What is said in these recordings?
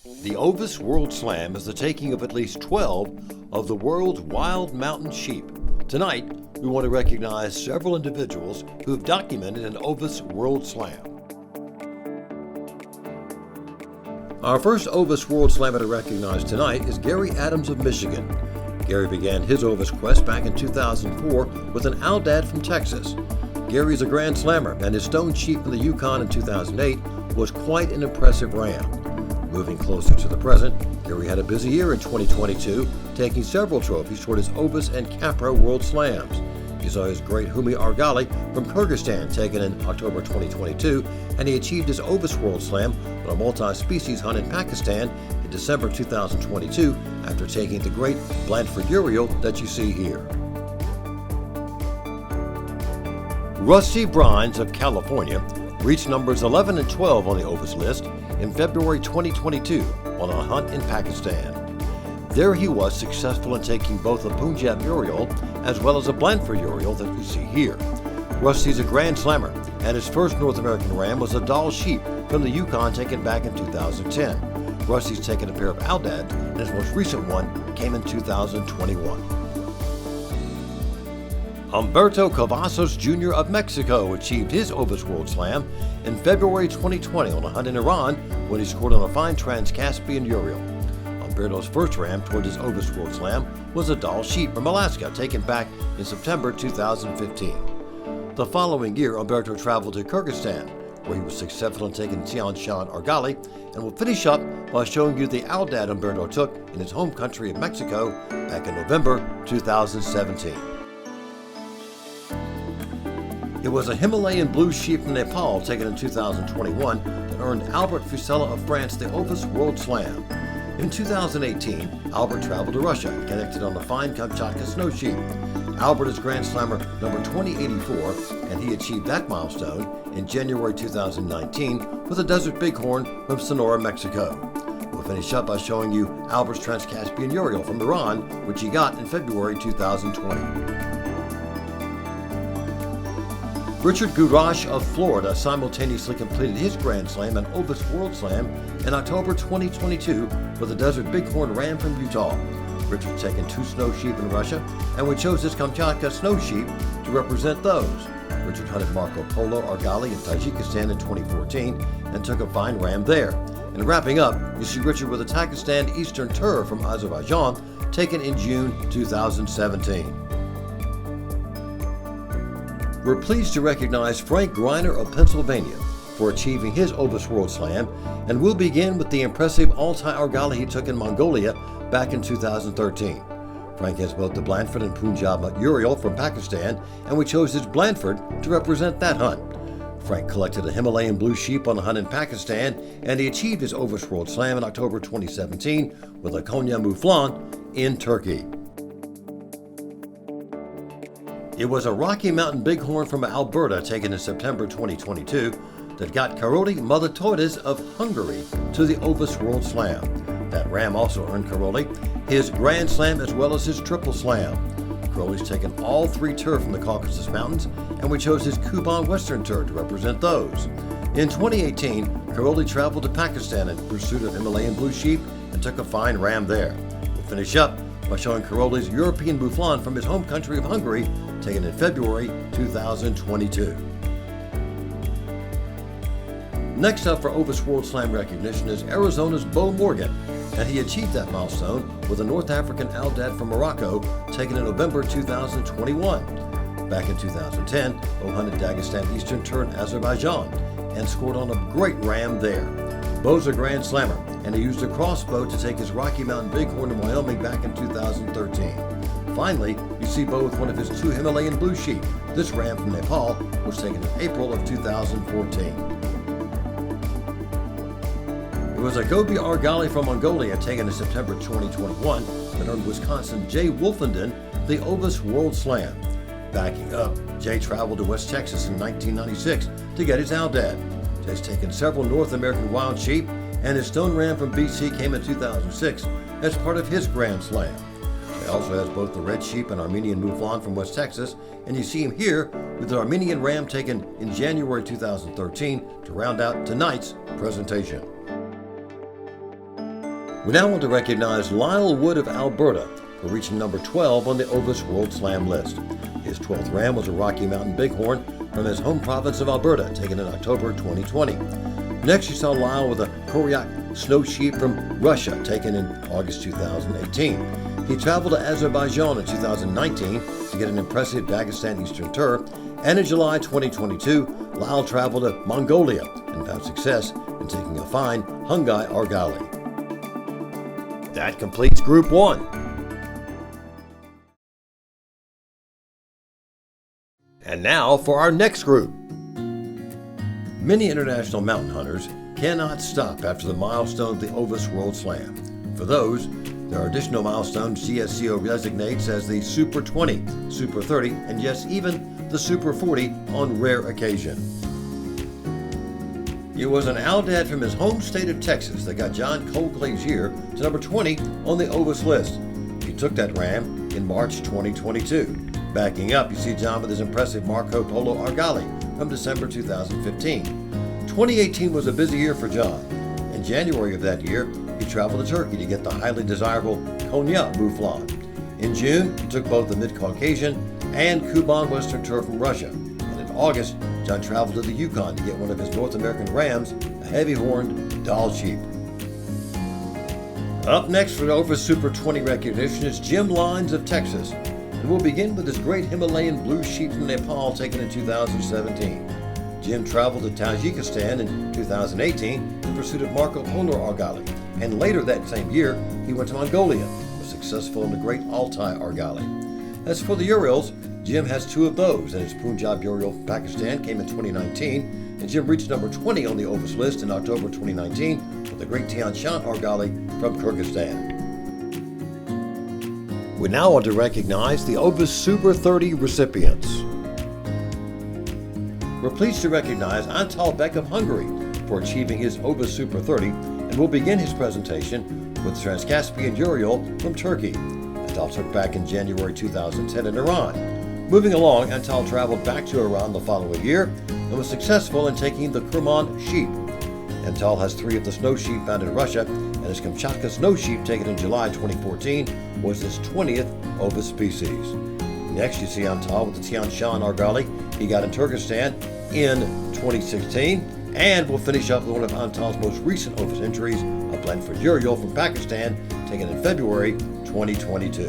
The Ovis World Slam is the taking of at least 12 of the world's wild mountain sheep. Tonight, we want to recognize several individuals who have documented an Ovis World Slam. Our first Ovis World Slammer to recognize tonight is Gary Adams of Michigan. Gary began his Ovis quest back in 2004 with an Aldad from Texas. Gary is a Grand Slammer, and his stone sheep from the Yukon in 2008 was quite an impressive ram. Moving closer to the present, Gary had a busy year in 2022, taking several trophies toward his Ovis and Capra World Slams. He saw his great Humi Argali from Kyrgyzstan taken in October 2022, and he achieved his Ovis World Slam on a multi-species hunt in Pakistan in December 2022 after taking the great Blandford Urial that you see here. Rusty Brines of California reached numbers 11 and 12 on the Ovis list in February 2022 on a hunt in Pakistan. There he was successful in taking both a Punjab Urial as well as a Blandford Urial that you see here. Rusty's a Grand Slammer, and his first North American ram was a Dall sheep from the Yukon taken back in 2010. Rusty's taken a pair of Aldads, and his most recent one came in 2021. Humberto Cavazos Jr. of Mexico achieved his Ovis World Slam in February 2020 on a hunt in Iran when he scored on a fine Trans-Caspian Urial. Humberto's first ram toward his Ovis World Slam was a Dall sheep from Alaska taken back in September 2015. The following year, Humberto traveled to Kyrgyzstan, where he was successful in taking Tian Shan Argali, and will finish up by showing you the Aldad Humberto took in his home country of Mexico back in November 2017. It was a Himalayan blue sheep from Nepal taken in 2021 that earned Albert Fusella of France the Ovis World Slam. In 2018, Albert traveled to Russia and connected on the fine Kamchatka snow sheep. Albert is Grand Slammer number 2084, and he achieved that milestone in January 2019 with a Desert Bighorn from Sonora, Mexico. We'll finish up by showing you Albert's Trans-Caspian Urial from Iran, which he got in February 2020. Richard Gurash of Florida simultaneously completed his Grand Slam and Ovis World Slam in October 2022 with a Desert Bighorn ram from Utah. Richard's taken 2 snow sheep in Russia, and we chose his Kamchatka snow sheep to represent those. Richard hunted Marco Polo Argali in Tajikistan in 2014 and took a fine ram there. And wrapping up, you see Richard with a Takistan Eastern Tur from Azerbaijan taken in June 2017. We're pleased to recognize Frank Greiner of Pennsylvania for achieving his Ovis World Slam, and we'll begin with the impressive Altai Argali he took in Mongolia back in 2013. Frank has both the Blandford and Punjab Urial from Pakistan, and we chose his Blandford to represent that hunt. Frank collected a Himalayan blue sheep on a hunt in Pakistan, and he achieved his Ovis World Slam in October 2017 with a Konya Muflon in Turkey. It was a Rocky Mountain Bighorn from Alberta taken in September 2022 that got Karoli Mothertoides of Hungary to the Ovis World Slam. That ram also earned Karoli his Grand Slam as well as his Triple Slam. Karoli's taken all 3 Tur from the Caucasus Mountains, and we chose his Kuban Western Tur to represent those. In 2018, Karoli traveled to Pakistan in pursuit of Himalayan blue sheep and took a fine ram there. We'll finish up by showing Karoli's European Mouflon from his home country of Hungary, taken in February 2022. Next up for Ovis World Slam recognition is Arizona's Bo Morgan, and he achieved that milestone with a North African Aldad from Morocco taken in November 2021. Back in 2010, Bo hunted Dagestan Eastern Tur in Azerbaijan and scored on a great ram there. Bo's a Grand Slammer, and he used a crossbow to take his Rocky Mountain Bighorn in Wyoming back in 2013. Finally, you see Bo with one of his 2 Himalayan blue sheep. This ram from Nepal was taken in April of 2014. It was a Gobi Argali from Mongolia taken in September 2021 that earned Wisconsin Jay Wolfenden the Ovis World Slam. Backing up, Jay traveled to West Texas in 1996 to get his Aldad. Jay's taken several North American wild sheep, and his stone ram from BC came in 2006 as part of his Grand Slam. Jay also has both the red sheep and Armenian Mouflon from West Texas, and you see him here with the Armenian ram taken in January 2013 to round out tonight's presentation. We now want to recognize Lyle Wood of Alberta for reaching number 12 on the Ovis World Slam list. His 12th ram was a Rocky Mountain Bighorn from his home province of Alberta, taken in October 2020. Next, you saw Lyle with a Koryak snow sheep from Russia, taken in August 2018. He traveled to Azerbaijan in 2019 to get an impressive Dagestan Eastern Tur, and in July 2022, Lyle traveled to Mongolia and found success in taking a fine Hungai Argali. That completes Group 1. And now for our next group. Many international mountain hunters cannot stop after the milestone of the Ovis World Slam. For those, there are additional milestones GSCO designates as the Super 20, Super 30, and yes, even the Super 40 on rare occasion. It was an Aldad from his home state of Texas that got John Cole Glazier to number 20 on the Ovis list. He took that ram in March 2022. Backing up, you see John with his impressive Marco Polo Argali from December 2015. 2018 was a busy year for John. In January of that year, he traveled to Turkey to get the highly desirable Konya Mouflon. In June, he took both the Mid-Caucasian and Kuban Western Tur from Russia. And in August, John traveled to the Yukon to get one of his North American rams, a heavy-horned Dall sheep. Up next for the Ovis Super 20 recognition is Jim Lines of Texas. And we'll begin with his great Himalayan blue sheep from Nepal taken in 2017. Jim traveled to Tajikistan in 2018 in pursuit of Marco Polo Argali, and later that same year he went to Mongolia and was successful in the great Altai Argali. As for the Urials, Jim has two of those, and his Punjab Urial from Pakistan came in 2019, and Jim reached number 20 on the Ovis list in October 2019 with the great Tian Shan Argali from Kyrgyzstan. We now want to recognize the Ovis Super 30 recipients. We're pleased to recognize Antal Beck of Hungary for achieving his Ovis Super 30, and we'll begin his presentation with Transcaspian Urial from Turkey. Antal took back in January 2010 in Iran. Moving along, Antal traveled back to Iran the following year and was successful in taking the Kerman sheep. Antal has 3 of the snow sheep found in Russia, and his Kamchatka snow sheep taken in July 2014 was his 20th Ovis species. Next, you see Antal with the Tian Shan Argali he got in Kyrgyzstan in 2016, and we'll finish up with one of Antal's most recent Ovis entries, a Blandford Urial from Pakistan, taken in February 2022.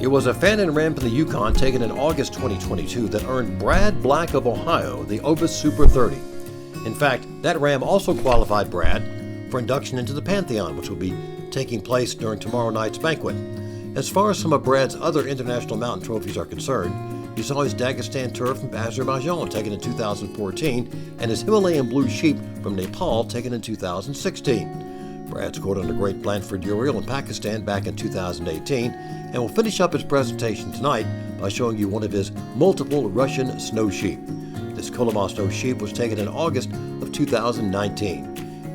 It was a Fannin ram from the Yukon taken in August 2022 that earned Brad Black of Ohio the Ovis Super 30. In fact, that ram also qualified Brad for induction into the Pantheon, which will be taking place during tomorrow night's banquet. As far as some of Brad's other international mountain trophies are concerned, you saw his Dagestan Tur from Azerbaijan taken in 2014 and his Himalayan blue sheep from Nepal taken in 2016. Brad scored on the great Blandford Urial in Pakistan back in 2018, and will finish up his presentation tonight by showing you one of his multiple Russian snow sheep. This Kolyma snow sheep was taken in August of 2019.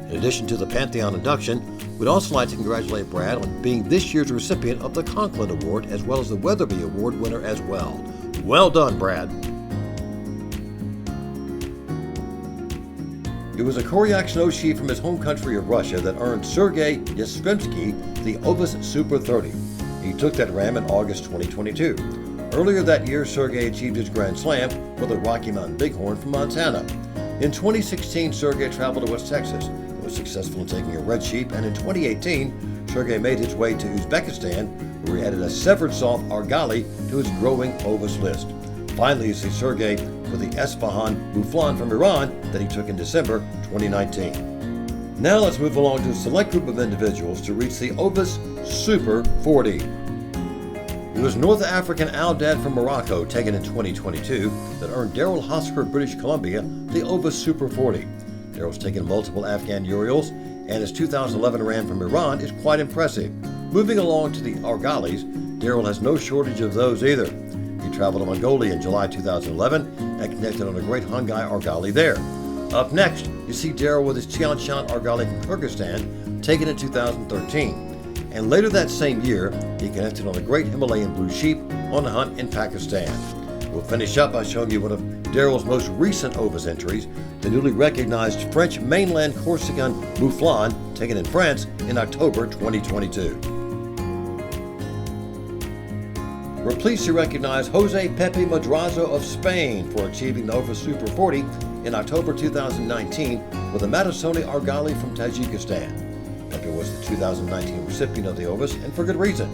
In addition to the Pantheon induction, we'd also like to congratulate Brad on being this year's recipient of the Conklin Award, as well as the Weatherby Award winner as well. Well done, Brad. It was a Koryak snow sheep from his home country of Russia that earned Sergei Yastrzemski the Ovis Super 30. He took that ram in August 2022. Earlier that year, Sergei achieved his Grand Slam with a Rocky Mountain Bighorn from Montana. In 2016, Sergei traveled to West Texas and was successful in taking a red sheep, and in 2018, Sergei made his way to Uzbekistan, where he added a severed soft Argali to his growing Ovis list. Finally, you see Sergei with the Esfahan Mouflon from Iran that he took in December 2019. Now let's move along to a select group of individuals to reach the Ovis Super 40. It was North African Aldad from Morocco taken in 2022 that earned Daryl Hosker of British Columbia the Ovis Super 40. Daryl's taken multiple Afghan Urials, and his 2011 ram from Iran is quite impressive. Moving along to the Argalis, Daryl has no shortage of those either. He traveled to Mongolia in July 2011 and connected on a great Hungai Argali there. Up next, you see Daryl with his Tian Shan Argali from Kyrgyzstan, taken in 2013. And later that same year, he connected on a great Himalayan blue sheep on a hunt in Pakistan. We'll finish up by showing you one of Daryl's most recent Ovis entries, the newly recognized French mainland Corsican Mouflon, taken in France in October 2022. We're pleased to recognize Jose Pepe Madrazo of Spain for achieving the Ovis Super 40 in October 2019 with a Matasoni Argali from Tajikistan. Pepe was the 2019 recipient of the Ovis, and for good reason,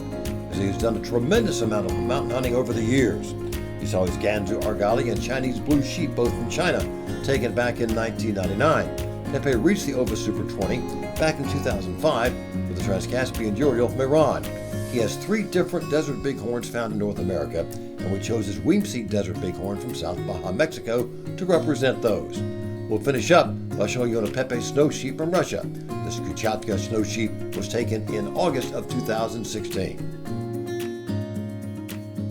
as he has done a tremendous amount of mountain hunting over the years. He saw his Gansu Argali and Chinese blue sheep, both from China, taken back in 1999. Pepe reached the Ovis Super 20 back in 2005 with the Transcaspian Urial from Iran. He has 3 different desert bighorns found in North America, and we chose his Weemsee desert bighorn from South Baja, Mexico, to represent those. We'll finish up by showing you a Pepe snow sheep from Russia. This Kuchatka snow sheep was taken in August of 2016.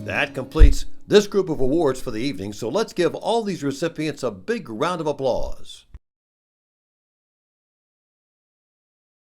That completes this group of awards for the evening, so let's give all these recipients a big round of applause.